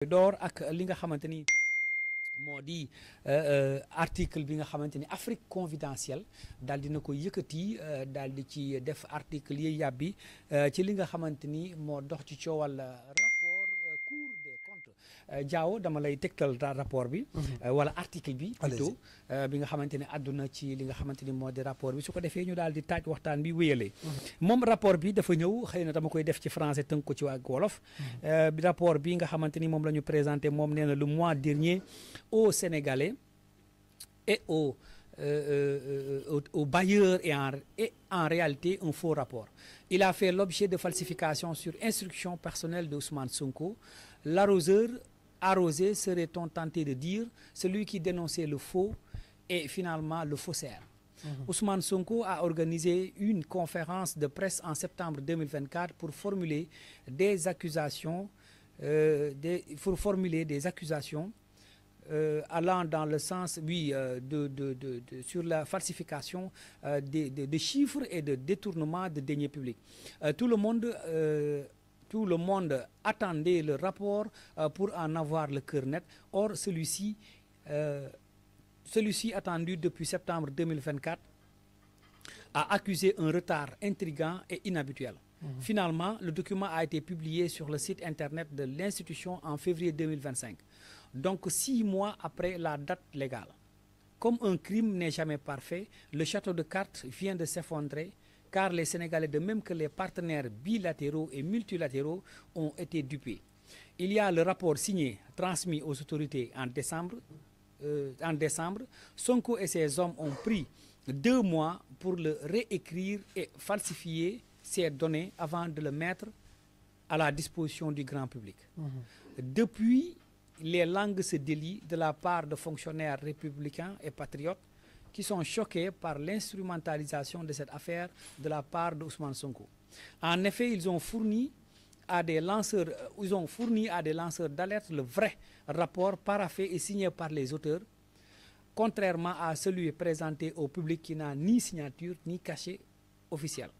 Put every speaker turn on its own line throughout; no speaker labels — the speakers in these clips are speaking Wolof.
door ak li nga xamante ni moo di article bi nga xamante ni Afrique confidentielle daal dina ko yëkkati daal di ci def article yi yàbbi ci li nga xamante ni moo dox ci coowal rapport Cour des comptes Diaw dama lay tegtal rapport bi wala article bi plutôt bi nga xamante ni àdduna ci li nga xamante ni moo di rapport bi su ko defee ñu daal di taaj waxtaan bi wéyalee moom rapport bi dafa ñëw xëy na dama koy def ci français tënk ko ci waa wolof rapport bi nga xamante ni moom la ñu présenté moom nee na le mois dernier aux Sénégalais et aux bailleurs et en réalité un faux rapport. Il a fait l'objet de falsifications sur instruction personnelle d'Ousmane Sonko. L'arroseur arrosé, serait-on tenté de dire, celui qui dénonçait le faux est finalement le faussaire. Ousmane Sonko a organisé une conférence de presse en septembre 2024 pour formuler des accusations, allant dans le sens, oui, sur la falsification de chiffres et de détournement de deniers publics. Tout le monde attendait le rapport pour en avoir le cœur net. Or, celui-ci attendu depuis septembre 2024 a accusé un retard intrigant et inhabituel. Finalement, le document a été publié sur le site internet de l'institution en février 2025. Donc 6 mois après la date légale. Comme un crime n'est jamais parfait, le château de cartes vient de s'effondrer car les Sénégalais, de même que les partenaires bilatéraux et multilatéraux, ont été dupés. Il y a le rapport signé, transmis aux autorités en décembre. Sonko et ses hommes ont pris 2 mois pour le réécrire et falsifier ces données avant de le mettre à la disposition du grand public. Depuis, les langues se délient de la part de fonctionnaires républicains et patriotes qui sont choqués par l'instrumentalisation de cette affaire de la part d'Ousmane Sonko. En effet, ils ont fourni à des lanceurs d'alerte le vrai rapport paraphé et signé par les auteurs, contrairement à celui présenté au public qui n'a ni signature ni cachet officiel.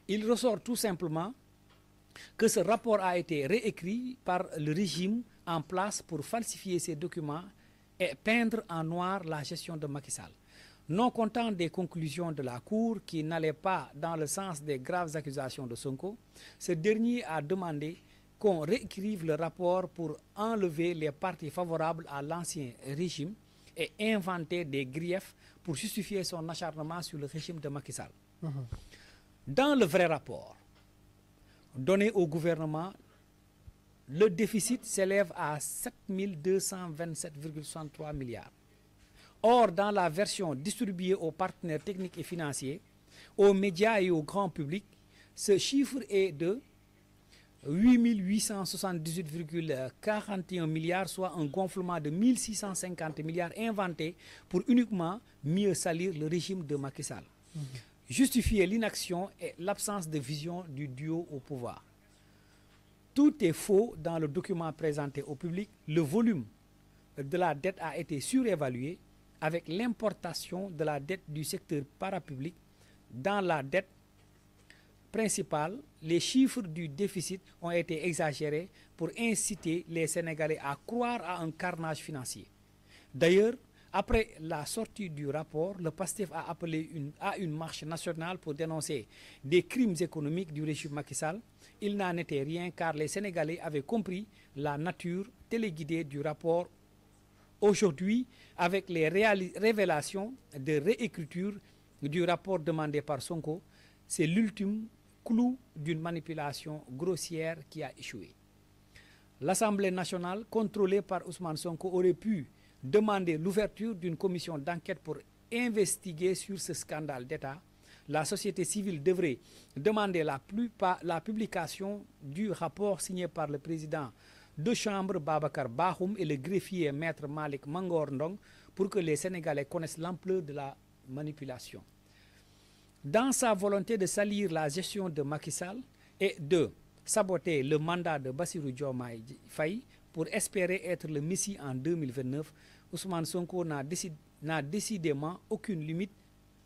Il ressort tout simplement que ce rapport a été réécrit par le régime en place pour falsifier ces documents et peindre en noir la gestion de Macky Sall. Non content des conclusions de la Cour qui n'allaient pas dans le sens des graves accusations de Sonko, ce dernier a demandé qu'on réécrive le rapport pour enlever les parties favorables à l'ancien régime et inventer des griefs pour justifier son acharnement sur le régime de Macky Sall. Dans le vrai rapport donné au gouvernement, le déficit s'élève à 7 227,63 milliards. Or, dans la version distribuée aux partenaires techniques et financiers, aux médias et au grand public, ce chiffre est de 8 878,41 milliards, soit un gonflement de 1 650 milliards inventé pour uniquement mieux salir le régime de Macky Sall. Justifier l'inaction et l'absence de vision du duo au pouvoir. Tout est faux dans le document présenté au public. Le volume de la dette a été surévalué avec l'importation de la dette du secteur parapublic. Dans la dette principale, les chiffres du déficit ont été exagérés pour inciter les Sénégalais à croire à un carnage financier. D'ailleurs, après la sortie du rapport, le PASTEF a appelé à une marche nationale pour dénoncer des crimes économiques du régime Macky Sall. Il n'en était rien car les Sénégalais avaient compris la nature téléguidée du rapport. Aujourd'hui, avec les révélations de réécriture du rapport demandé par Sonko, c'est l'ultime clou d'une manipulation grossière qui a échoué. L'Assemblée nationale, contrôlée par Ousmane Sonko, aurait pu demander l'ouverture d'une commission d'enquête pour investiguer sur ce scandale d'État. La société civile devrait demander la publication du rapport signé par le président de chambre Babacar Bahoum et le greffier maître Malik Mangor Ndong pour que les Sénégalais connaissent l'ampleur de la manipulation. Dans sa volonté de salir la gestion de Macky Sall et de saboter le mandat de Bassirou Diomaye Faye pour espérer être le Messie en 2029, Ousmane Sonko n'a décidément aucune limite.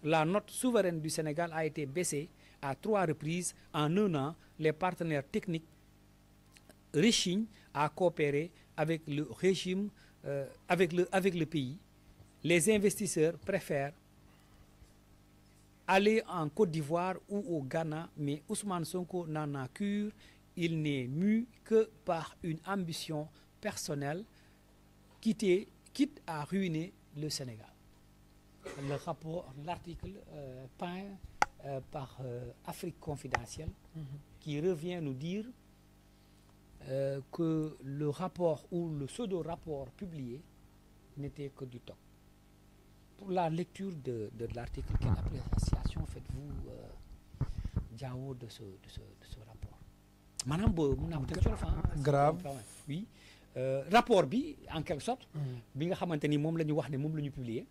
La note souveraine du Sénégal a été baissée à 3 reprises en 1 an. Les partenaires techniques rechignent à coopérer avec le régime, avec le pays, les investisseurs préfèrent aller en Côte d'Ivoire ou au Ghana, mais Ousmane Sonko n'en a cure. Il n'est mu que par une ambition personnelle, quitte à ruiner le Sénégal. Le rapport, l'article peint par Afrique Confidentielle, qui revient nous dire que le rapport ou le pseudo-rapport publié n'était que du toc. Pour la lecture de l'article, quelle appréciation faites-vous, Diao, de ce rapport? Maanaam ba mun naa ko teg ci wolof
grave.
Oui, rapport bi en quelque sorte. bi nga xamante ni moom la ñu wax ne moom la ñu publier.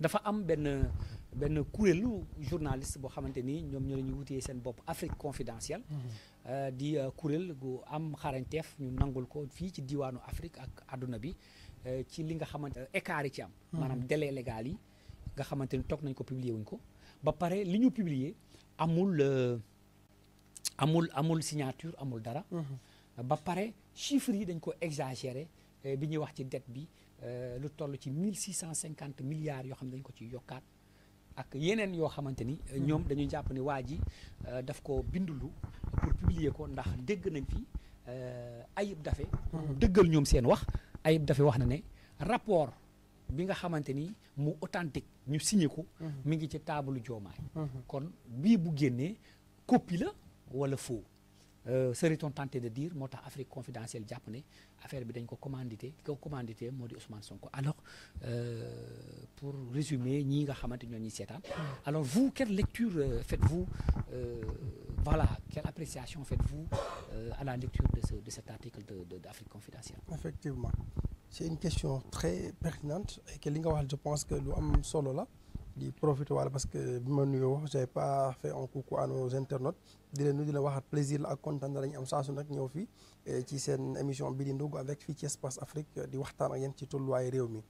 dafa am benn kuréelu journaliste boo xamante ni ñoom ñoo la ñuy wutee seen bopp Afrique Confidentielle. di kuréel gu am xarañteef ñu nangul ko fii ci diwaanu Afrique ak àdduna bi. ci li nga xamante écart yi ci am. maanaam délai légal yi nga xamante ni toog nañ ko publier wuñ ko. ba pare li ñu publier amul signature amul dara. ba pare chiffres yi dañ ko exagéré bi ñuy wax ci dette bi lu toll ci 1650 milliards yoo xam ne dañ ko ci yokkaat ak yeneen yoo xamante ni. ñoom dañuy jàpp ne waa ji daf ko bindulu pour publier ko ndax dégg nañ fi Ayib Daffé. dëggal ñoom seen wax. Ayib Daffé wax na ne rapport bi nga xamante ni mu authentique ñu signé ko. mi ngi ci taabalu Diomaye. kon bii bu génnee copie la wala faux. serait-on tenté de dire moo tax Afrique Confidentielle jàpp ne affaire bi dañ ko commandité moo di Ousmane Sonko. Alors pour résumer ñii nga xamante ñoo ñuy seetaan. alors vous quelle lecture faites-vous voilà quelle appréciation faites-vous à la lecture de cet article de Afrique Confidentielle?
Effectivement, c'est une question très pertinente et que li nga wax je pense que lu am solo la di profiter wala parce que bi ma nuyoo j'ai pas fait un coucou à nos internautes di leen nuyu di la waxaat plaisir la ak kontaan lañu am saa su nag ñëw fii ci seen émission bi di Ndogou avec fii ci Espace Afrique di waxtaan ak yéen ci tolluwaayu réew mi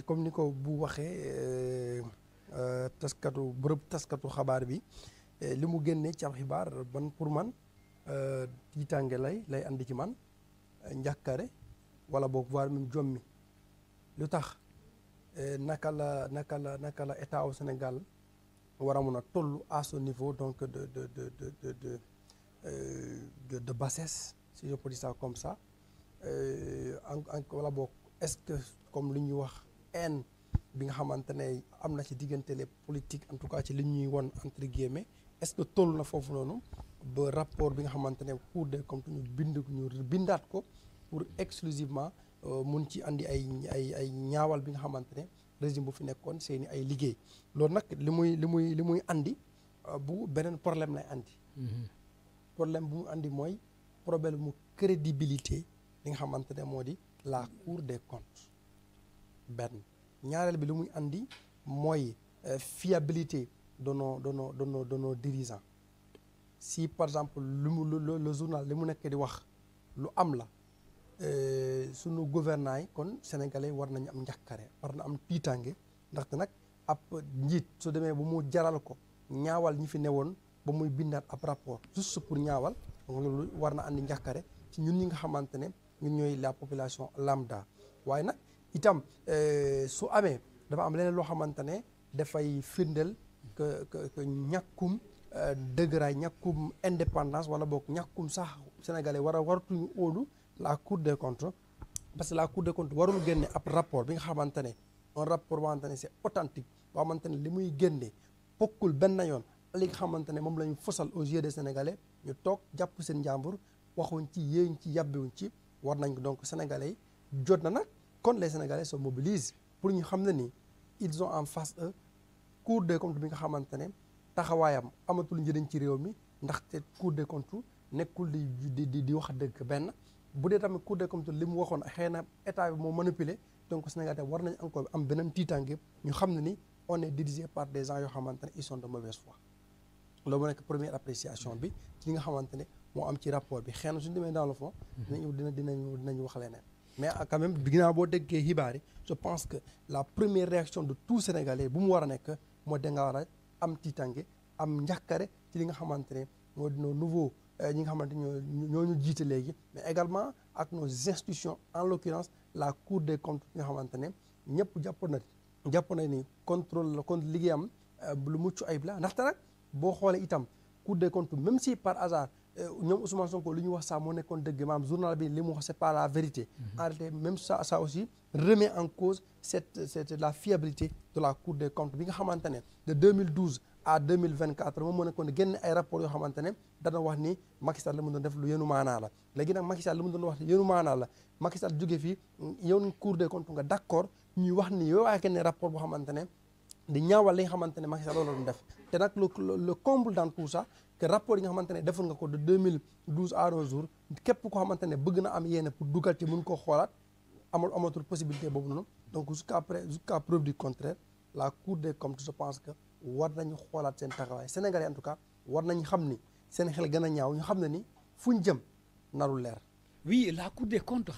comme ni ko bu waxee taskatu xabaar bi li mu génnee ci ab xibaar ban pour man tiitaange lay andi ci man njàkkare wala boog voire même jommi lu tax naka la état au Sénégal war a mun a toll à ce niveau donc de bassesse si je peux dire ça comme ça wala boog est-ce que comme li ñuy wax haine bi nga xamante ne am na ci diggante les politiques en tout cas ci li ñuy won entre guillemets est-ce que toll na foofu noonu ba rapport bi nga xamante ne Cour des comptes ñu bindaat ko pour exclusivement mun ci andi ay ñaawal bi nga xamante ne régime bu fi nekkoon seeni ay liggéey loolu nag li muy andi bu beneen problème lay andi. problème bu mu andi mooy problème mu crédibilité li nga xamante ne moo di la Cour des comptes benn ñaareel bi li muy andi mooy fiabilité de nos dirigeants. Si par exemple le journal li mu nekk di wax lu am la sunu gouvernants yi kon sénégalais war nañu am njàkkare war na am tiitaange ndaxte nag ab njiit su demee ba mu jaral ko ñaawal ñi fi newoon ba muy bindaat ab rapport juste pour ñaawal loolu war na andi njàkkare ci ñun ñi nga xamante ne ñun ñooy la population lambda. waaye nag itam su amee dafa am leneen loo xamante ne dafay firndeel que ñàkkum dëgëraay ñàkkum indépendance wala boog ñàkkum sax sénégalais waratuñu óolu la Cour des comptes parce que la Cour des comptes warul génne ab rapport bi nga xamante ne un rapport boo xamante ne c'est authentique boo xamante ne li muy génne bokkul benn yoon li nga xamante ne moom la ñu fosal aux yeux des sénégalais ñu toog jàpp seen njàmbur waxuñ ci yéeñ ci yàbbiwuñ ci war nañ ko donc sénégalais yi jot na nag kon les sénégalais se mobilisent pour ñu xam ne ni ils ont en face eux Cour des comptes bi nga xamante ne taxawaayam amatul njëriñ ci réew mi ndaxte Cour des comptes nekkul di wax dëgg benn bu dee tamit Cour des comptes li mu waxoon xëy na état bi moo manipulé donc Sénégal war nañ encore am beneen tiitaange ñu xam ne ni on est dirigé par des gens yoo xamante ne ils sont de mauvaise foi. loolu moo nekk première appréciation bi ci li nga xamante ne moo am ci rapport bi xëy na suñu demee dans le fond. dinañu wax leneen. mais quand même ginnaaw boo déggee xibaar yi je pense que la première réaction de tout Sénégalais bu mu war a nekk mooy da nga war a am tiitange am njàkkare ci li nga xamante ne moo di nos nouveaux ñi nga xamante ñoo ñu jiite léegi mais également ak nos institutions en l'occurrence la Cour des comptes nga xamante ne ñëpp jàpp na ni contrôle la kon liggéeyam lu mucc ayib la ndaxte nag boo xoolee itam Cour des comptes même si par hasard ñoom Ousmane Sonko lu ñu wax ça moo nekkoon dëgg maam journal bi li mu wax c'est pas la vérité en réalité même ça aussi remet en cause cette la fiabilité de la Cour des comptes bi nga xamante ne de 2012 à 2024 moom moo nekkoon génn ay rapports yoo xamante ne dana wax ni Macky Sall la mu doon def lu yenu maanaa la léegi nag Macky Sall lu mu doon wax yenu maanaa la Macky Sall jóge fii yow Cour des comptes nga d'accord ñuy wax ni yow waa kenn rapport boo xamante ne di ñaawal li nga xamante ne Macky Sall loolu doon def te nag le comble dans tout ça que rapport yi nga xamante ne defoon nga ko de 2012 à nos jours képp koo xamante ne bëgg na am yéene pour dugal ci mun koo xoolaat amatul possibilité boobu noonu donc jusqu'à preuve du contraire la Cour des comptes je pense que war nañu xoolaat seen taxawaay Sénégalais en tout cas war nañu xam ni seen xel gën a ñaaw ñu xam ne ni fu ñu jëm narul leer.
Oui, la Cour des comptes